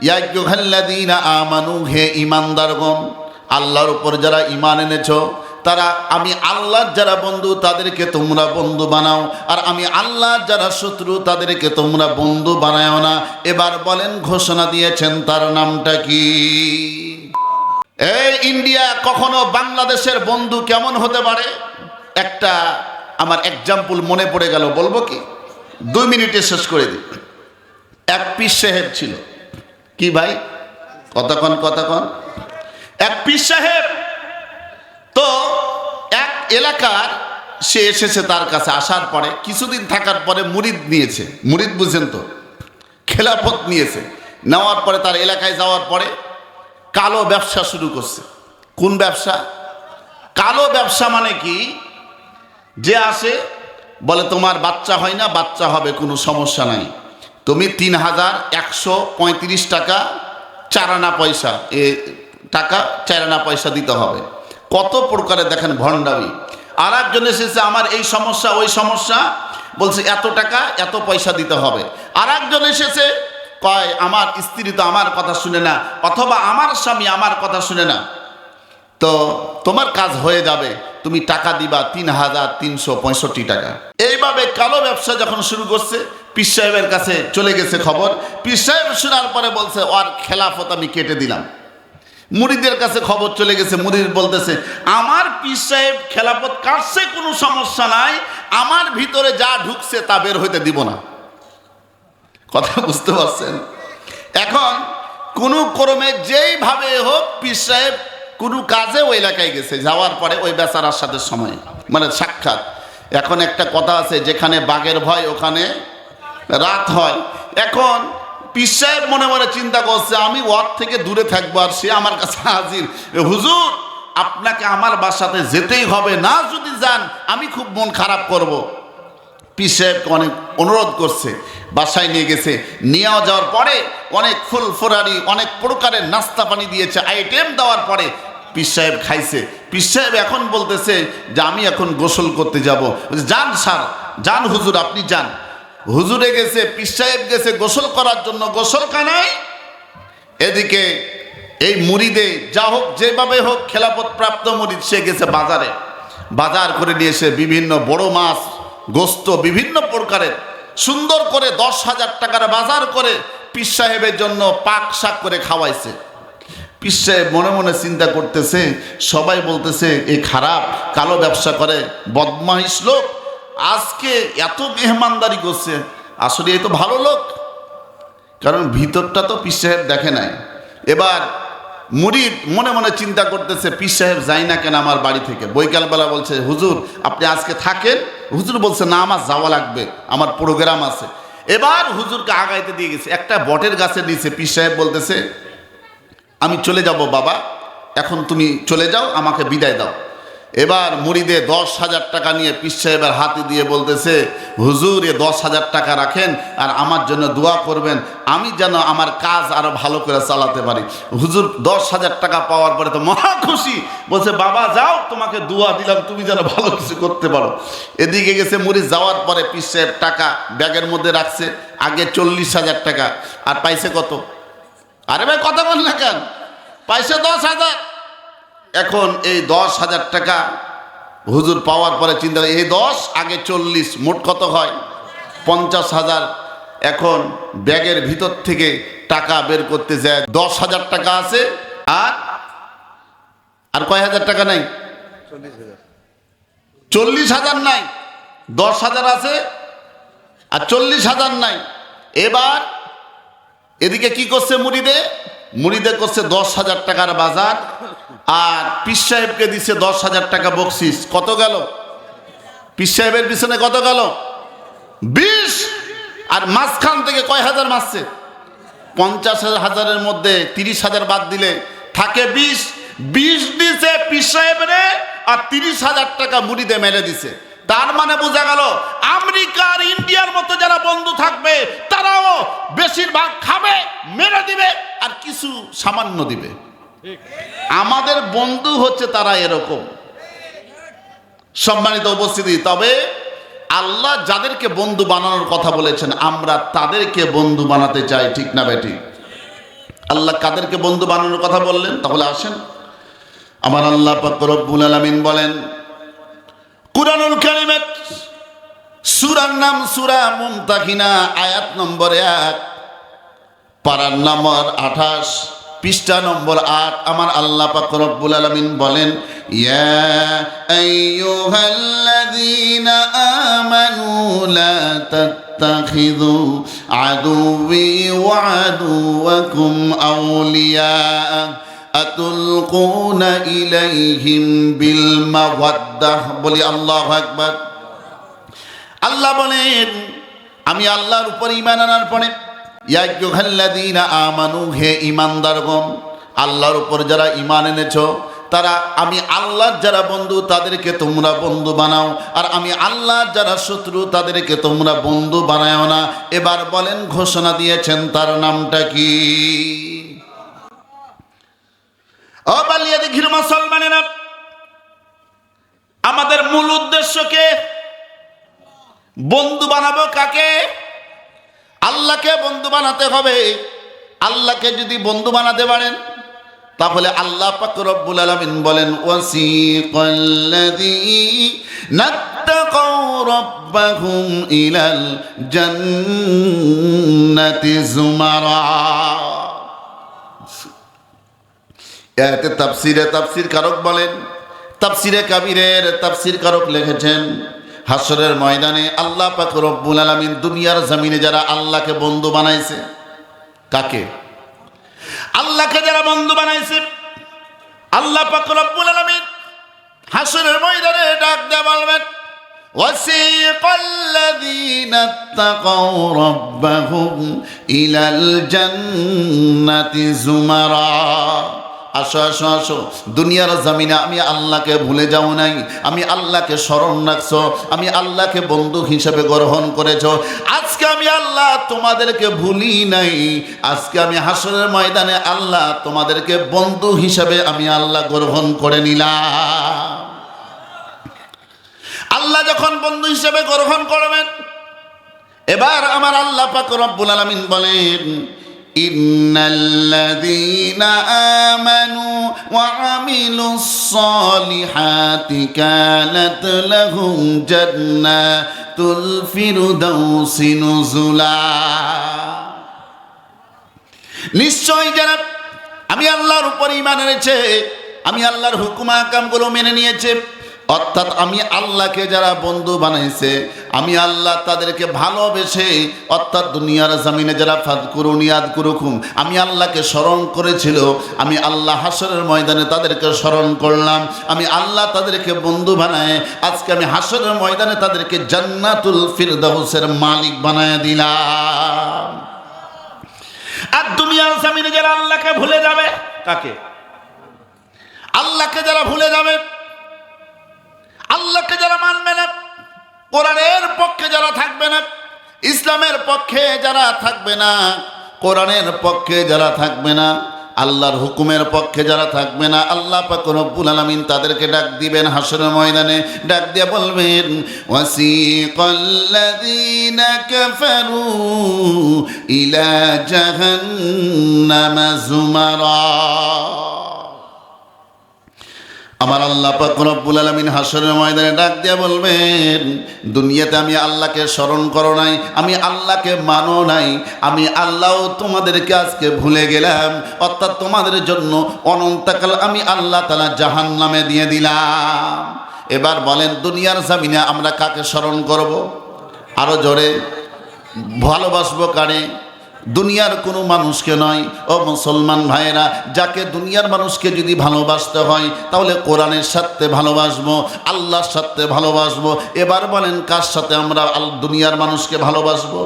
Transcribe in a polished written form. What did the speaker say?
ইয়া আইয়ুহাল্লাযীনা আমানু, হে ঈমানদারগণ, আল্লাহর উপর যারা ঈমান এনেছো তারা, আমি আল্লাহর যারা বন্ধু তাদেরকে তোমরা বন্ধু বানাও, আর আমি আল্লাহর যারা শত্রু তাদেরকে তোমরা বন্ধু বানাও না। এবার বলেন, ঘোষণা দিয়েছেন, তার নামটা কি? এই ইন্ডিয়া কখনো বাংলাদেশের বন্ধু কেমন হতে পারে? একটা আমার এক্সাম্পল মনে পড়ে গেল, বলবো কি? 2 মিনিটে শেষ করে দিই। এক পীর সাহেব ছিল। কি ভাই? কতক্ষণ? এক পীর সাহেব, তো এক এলাকার সে এসেছে তার কাছে। আসার পরে কিছুদিন থাকার পরে মুরিদ নিয়েছে। মুরিদ বুঝেন তো, খেলাফত নিয়েছে। নেওয়ার পরে তার এলাকায় যাওয়ার পরে কালো ব্যবসা শুরু করছে। কোন ব্যবসা? কালো ব্যবসা মানে কি? যে আসে বলে তোমার বাচ্চা হয় না, বাচ্চা হবে, কোনো সমস্যা নাই, তুমি 3135 টাকা 4 আনা পয়সা, টাকা 4 আনা পয়সা দিতে হবে। কত প্রকারে দেখেন ভণ্ডামি। আর একজন এসেছে, আমার এই সমস্যা ওই সমস্যা, বলছে এত টাকা এত পয়সা দিতে হবে। আর একজন এসেছে, কয় আমার স্ত্রী তো আমার কথা শুনে না, অথবা আমার স্বামী আমার কথা শুনে না, তো তোমার কাজ হয়ে যাবে, তুমি টাকা দিবা 3365 টাকা। এইভাবে কালো ব্যবসা যখন শুরু করছে, পীর সাহেবের কাছে চলে গেছে খবর। পীর সাহেব শোনার পরে বলছে, ওর খেলাফত আমি কেটে দিলাম। মুরিদের কাছে খবর চলে গেছে, মুরিদ বলতেছে, আমার পীর সাহেব খেলাফত কাটছে, কোনো সমস্যা নাই, আমার ভিতরে যা ঢুকছে তা বের হইতে দিব না। কথা বুঝতে পারছেন? এখন কোনো ক্রমে যেইভাবে হোক পীর সাহেব কোনো কাজে ওই এলাকায় গেছে। যাওয়ার পরে ওই বেচারার সাথে সময় মানে সাক্ষাৎ। এখন একটা কথা আছে, যেখানে বাঘের ভয় ওখানে রাত হয়। এখন পীর সাহেব মনে মনে চিন্তা করছে, আমি ওর থেকে দূরে থাকবো, আর সে আমার কাছে হাজির। হুজুর, আপনাকে আমার বাসাতে যেতেই হবে, না যদি যান আমি খুব মন খারাপ করব। পীর সাহেবকে অনেক অনুরোধ করছে, বাসায় নিয়ে গেছে। নিয়ে যাওয়ার পরে অনেক ফুল ফোরারি, অনেক প্রকারের নাস্তা পানি দিয়েছে, আইটেম দেওয়ার পরে পীর সাহেব খাইছে। পীর সাহেব এখন বলতেছে যে আমি এখন গোসল করতে যাব। যান স্যার, যান হুজুর, আপনি যান। হুজুরে গেছে, পীর সাহেব গেছে গোসল করার জন্য গোসলখানায়। এদিকে এই মুরিদে যা হোক, যেভাবে হোক খেলাফত প্রাপ্ত মুরিদ, সে গেছে বাজারে। বাজার করে নিয়ে এসে বিভিন্ন বড় মাছ, গোস্ত, বিভিন্ন প্রকারের সুন্দর করে 10,000 টাকার বাজার করে পীর সাহেবের জন্য পাক শাক করে খাওয়াইছে। পীর সাহেব মনে মনে চিন্তা করতেছে, সবাই বলতেছে এই খারাপ, কালো ব্যবসা করে, বদমাইশ লোক, আজকে এত মেহমানদারি করছে, আসলে এ তো ভালো লোক। কারণ ভিতরটা তো পীর সাহেব দেখে নাই। এবার মুরিদ মনে মনে চিন্তা করতেছে, পীর সাহেব যাই না কেন আমার বাড়ি থেকে? বৈকালবেলা বলছে, হুজুর আপনি আজকে থাকেন। হুজুর বলছে, না আমার যাওয়া লাগবে, আমার প্রোগ্রাম আছে। এবার হুজুরকে আগাইতে দিয়ে গেছে একটা বটের গাছের নিচে। পীর সাহেব বলতেছে, আমি চলে যাব বাবা, এখন তুমি চলে যাও, আমাকে বিদায় দাও। এবার মুরিদে 10,000 টাকা নিয়ে পীর সাহেবের হাতে দিয়ে বলতেছে, হুজুর এ 10,000 টাকা রাখেন, আর আমার জন্য দোয়া করবেন, আমি যেন আমার কাজ আরো ভালো করে চালাতে পারি। হুজুর 10,000 টাকা পাওয়ার পরে তো মহা খুশি, বলছে বাবা যাও, তোমাকে দোয়া দিলাম, তুমি যেন ভালো কিছু করতে পারো। এদিকে গেছে মুরিদ। যাওয়ার পরে পীর সাহেব টাকা ব্যাগের মধ্যে রাখছে। আগে 40,000 টাকা, আর পাইছে কত? আরে ভাই কথা বল না কেন? পাইছে 10,000। এখন এই 10,000 টাকা হুজুর পাওয়ার পরে চিন্তা, এই 10 আগে 40, মোট কত হয়? 50,000। এখন ব্যাগের ভিতর থেকে টাকা বের করতে যায়, 10,000 টাকা আছে, আর কয় হাজার টাকা নাই? 40,000 নাই, 10,000 আছে আর 40,000 নাই। এবার এদিকে কি করছে মুরিদে করছে 10,000 টাকার বাজার, আর পীর সাহেবকে দিচ্ছে 10,000 টাকা বকশিস। কত গেল? পীর সাহেবের পিছনে কত গেল? 20। আর মাঝখান থেকে কয় হাজার মারছে? 50,000-এর মধ্যে 30,000 বাদ দিলে থাকে 20। 20 দিছে পীর সাহেবরে, আর 30,000 টাকা মুরিদে মেরে দিছে। তার মানে বোঝা গেল, আমেরিকা আর ইন্ডিয়ার মতো যারা বন্ধু থাকবে তারাও বেশিরভাগ খাবে, মেরে দিবে, আর কিছু সামান্য দিবে। আমাদের বন্ধু হচ্ছে তারা এরকম। সম্মানিত উপস্থিতি, তবে আল্লাহ যাদেরকে বন্ধু বানানোর কথা বলেছেন, আমরা তাদেরকে বন্ধু বানাতে চাই, ঠিক না বেটি? আল্লাহ কাদেরকে বন্ধু বানানোর কথা বললেন? তাহলে আসেন, আমার আল্লাহ পাক রব্বুল আলামিন বলেন কুরআনুল কারীমের সূরার নাম সূরা মুমতাহিনা, আয়াত নম্বর 1, পারার নম্বর 28, পৃষ্ঠা নম্বর 8। আমার আল্লাহ পাক রব্বুল আলামিন বলেন ইয়া আইয়ুহাল্লাযীনা আমানু লা তাত্তাখিযু আদুওয়ি ওয়া আদুওয়াকুম আউলিয়া আতুলকুনা ইলাইহিম বিল মাওয়াদ্দাহ। বলি আল্লাহু আকবার। আল্লাহ বলেন আমি আল্লাহর উপর ঈমান আনার পরে ইয়া আইয়ুহাল্লাযীনা আমানু, হে ঈমানদারগণ, আল্লাহর উপর যারা ঈমান এনেছো তারা আমি আল্লাহর যারা বন্ধু তাদেরকে তোমরা বন্ধু বানাও, আর আমি আল্লাহর যারা শত্রু তাদেরকে তোমরা বন্ধু বানাও না। এবার বলেন ঘোষণা দিয়েছেন তার নামটা কি? ও বালিয়াদি ঘির মুসলমানেরা, আমাদের মূল উদ্দেশ্যকে বন্ধু বানাবো কাকে? আল্লাহকে বন্ধু বানাতে হবে। আল্লাহকে যদি বন্ধু বানাতে পারেন তাহলে আল্লাহ পাক রব্বুল আলামিন বলেন ওয়াসিকাল্লাযীনা তাকাউ রাব্বাহুম ইলাল জান্নাতি যুমারা। এতে তাফসীর কারক বলেন, তাফসীরে কাবীরের তাফসীর কারক লিখেছেন হাসরের ময়দানে আল্লাহ পাক রব্বুল আলামিন দুনিয়ার জমিনে যারা আল্লাহকে বন্ধু বানাইছে, কাকে? আল্লাহকে যারা বন্ধু বানাইছে আল্লাহ পাক রব্বুল আলামিন হাসরের ময়দানে ডাক দিয়ে বলবেন ওয়াসিকাল্লাযীনা তাকাউ রাব্বাহুম ইলাল জান্নাতি যুমারা। আসো আসো আসো, দুনিয়ার জমিনে আমি আল্লাহকে ভুলে যাও নাই, আমি আল্লাহকে স্মরণ রাখছো, আমি আল্লাহকে বন্ধু হিসেবে গ্রহণ করেছো। আজকে আমি আল্লাহ তোমাদেরকে ভুলি নাই, আজকে আমি হাসরের ময়দানে আল্লাহ তোমাদেরকে বন্ধু হিসেবে আমি আল্লাহ গ্রহণ করে নিলাম। আল্লাহ যখন বন্ধু হিসেবে গ্রহণ করবেন, এবার আমার আল্লাহ পাক রব্বুল আলামিন বলেন ইন্নাল্লাযীনা আমানু ওয়া আমিলুস সালিহাতি কানাত লাহুম জান্নাতুল ফিরদাউসি নুজুলা। নিশ্চয় যারা আমি আল্লাহর উপর ঈমান এনেছে, আমি আল্লাহর হুকুম আহকামগুলো মেনে নিয়েছে, অর্থাৎ আমি আল্লাহকে যারা বন্ধু বানাইছে, আমি আল্লাহ তাদেরকে ভালোবেসে, অর্থাৎ দুনিয়ার জমিনে যারা ফাযকুরুনি আযকুরুকুম, আমি আল্লাহকে স্মরণ করেছিল, আমি আল্লাহ হাসরের ময়দানে তাদেরকে স্মরণ করলাম, আমি আল্লাহ তাদেরকে বন্ধু বানায় আজকে আমি হাসরের ময়দানে তাদেরকে জান্নাতুল ফিরদাউসের মালিক বানায় দিলাম। আর দুনিয়ার জমিনে যারা আল্লাহকে ভুলে যাবে, কাকে? আল্লাহকে যারা ভুলে যাবে, আল্লাহকে যারা মানবে না, কোরআনের পক্ষে যারা থাকবে না, ইসলামের পক্ষে যারা থাকবে না, কোরআনের পক্ষে যারা থাকবে না, আল্লাহর হুকুমের পক্ষে যারা থাকবে না, আল্লাহ পাক রব্বুল আলামিন তাদেরকে ডাক দিবেন হাসরের ময়দানে, ডাক দিয়ে বলবেন ওয়াসিকাল্লাযীনা কাফারু ইলা জাহান্নামা যুমারা। আমার আল্লাহ পাক রব্বুল আলামিন হাসরের ময়দানে ডাক দিয়ে বলবেন দুনিয়াতে আমি আল্লাহকে স্মরণ করো নাই, আমি আল্লাহকে মানো নাই, আমি আল্লাহ তোমাদেরকে আজকে ভুলে গেলাম, অর্থাৎ তোমাদের জন্য অনন্তকাল আমি আল্লাহ তাআলা জাহান্নামে দিয়ে দিলাম। এবার বলেন দুনিয়ার জমিনে আমরা কাকে স্মরণ করব? আরো জোরে। ভালোবাসবো কারে? দুনিয়ার কোনো মানুষকে নয়। ও মুসলমান ভাইয়েরা, যাকে দুনিয়ার মানুষকে যদি ভালোবাসতে হয় তাহলে কোরআনের সাথে ভালোবাসবো, আল্লাহর সাথে ভালোবাসবো। এবার বলেন কার সাথে আমরা দুনিয়ার মানুষকে ভালোবাসবো?